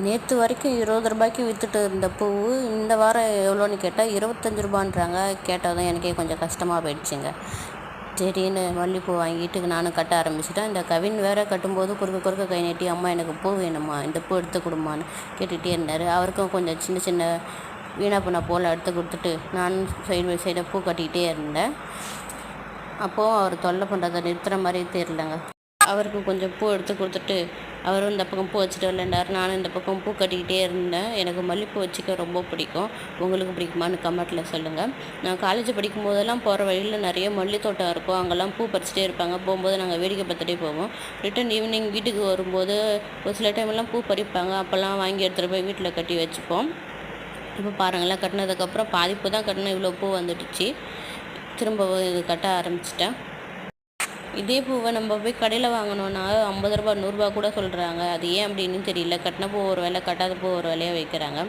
நேற்று வரைக்கும் 20 ரூபாய்க்கு விற்றுட்டு இருந்த பூ இந்த வாரம் எவ்வளோன்னு கேட்டால் 25 ரூபான்றாங்க. கேட்டதும் எனக்கே கொஞ்சம் கஷ்டமாக போயிடுச்சுங்க. சரின்னு மல்லிகைப்பூ வாங்கிட்டு நானும் கட்ட ஆரம்பிச்சிட்டேன். இந்த கவின் வேறு கட்டும்போது குறுக்க கை நீட்டி, அம்மா எனக்கு பூ வேணுமா, இந்த பூ எடுத்து கொடுமான்னு கேட்டுகிட்டே இருந்தார். அவருக்கும் கொஞ்சம் சின்ன சின்ன வீணா பூனை போல் எடுத்து கொடுத்துட்டு நானும் சைடு பை சைடாக பூ கட்டிக்கிட்டே இருந்தேன். அப்போவும் அவர் தொல்லை பண்ணுறதை நிறுத்துகிற மாதிரி தெரிலங்க. அவருக்கு கொஞ்சம் பூ எடுத்து கொடுத்துட்டு அவரும் இந்த பக்கம் பூ வச்சுட்டு விளையாண்டார். நானும் இந்த பக்கம் பூ கட்டிக்கிட்டே இருந்தேன். எனக்கு மல்லிகைப்பூ வச்சுக்க ரொம்ப பிடிக்கும். உங்களுக்கு பிடிக்குமான்னு கமெண்ட்டில் சொல்லுங்கள். நான் காலேஜ் படிக்கும் போதெல்லாம் போகிற வழியில் நிறைய மல்லி தோட்டம் இருக்கும். அங்கெல்லாம் பூ பறிச்சிட்டே இருப்பாங்க. போகும்போது நாங்கள் வேடிக்கை பார்த்துட்டே போவோம். ரிட்டன் ஈவினிங் வீட்டுக்கு வரும்போது ஒரு சில டைம்லாம் பூ பறிப்பாங்க. அப்போல்லாம் வாங்கி எடுத்துகிட்டு போய் வீட்டில் கட்டி வச்சுப்போம். இப்போ பாருங்களேன், கட்டினதுக்கப்புறம் பாதிப்பு தான் கட்டின இவ்வளோ பூ வந்துடுச்சு. திரும்ப இது கட்ட ஆரம்பிச்சிட்டேன். இதே பூவை நம்ம போய் கடையில் வாங்கினோன்னா 50 ரூபா 100 ரூபா கூட சொல்கிறாங்க. அது ஏன் அப்படின்னு தெரியல. கட்டின பூ ஒரு விலை, கட்டாத பூ ஒரு விலையாக வைக்கிறாங்க.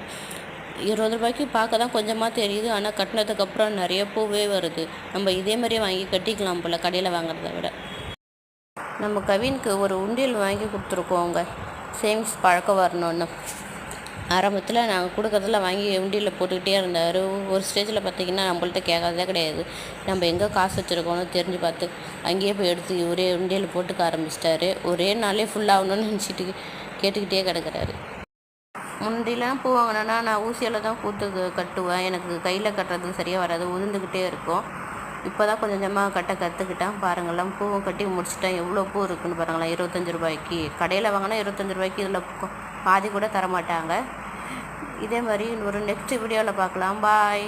20 ரூபாய்க்கு பார்க்க தான் கொஞ்சமாக தெரியுது. ஆனால் கட்டினதுக்கப்புறம் நிறைய பூவே வருது. நம்ம இதே மாதிரியே வாங்கி கட்டிக்கலாம் போல் கடையில் வாங்குறத விட. நம்ம கவினுக்கு ஒரு உண்டியல் வாங்கி கொடுத்துருக்கோங்க, சேவிங்ஸ் பழக்கம் வரணுன்னு. ஆரம்பத்தில் நாங்கள் கொடுக்குறதுல வாங்கி உண்டியில் போட்டுக்கிட்டே இருந்தார். ஒரு ஸ்டேஜில் பார்த்திங்கன்னா நம்மள்ட்ட கேட்காதே கிடையாது. நம்ம எங்கே காசு வச்சுருக்கோன்னு தெரிஞ்சு பார்த்து அங்கேயே போய் எடுத்து ஒரே உண்டியில் போட்டுக்க ஆரம்பிச்சிட்டாரு. ஒரே நாளே ஃபுல்லாகணும்னு நினச்சிட்டு கேட்டுக்கிட்டே கிடக்கிறாரு. முந்திலாம் பூ வாங்கினேன்னா நான் ஊசியால் தான் பூத்து கட்டுவேன். எனக்கு கையில் கட்டுறது சரியாக வராது, உதிர்ந்துக்கிட்டே இருக்கும். இப்போ தான் கொஞ்சம் கொஞ்சமாக கட்ட கற்றுக்கிட்டேன். பாருங்களேன், பூவும் கட்டி முடிச்சிட்டேன். எவ்வளோ பூ இருக்குன்னு பாருங்களேன். 25 ரூபாய்க்கு கடையில் வாங்கினா 25 ரூபாய்க்கு இதில் பாதி கூட தரமாட்டாங்க. இதே மாதிரி ஒரு நெக்ஸ்ட் வீடியோவில் பார்க்கலாம். பாய்.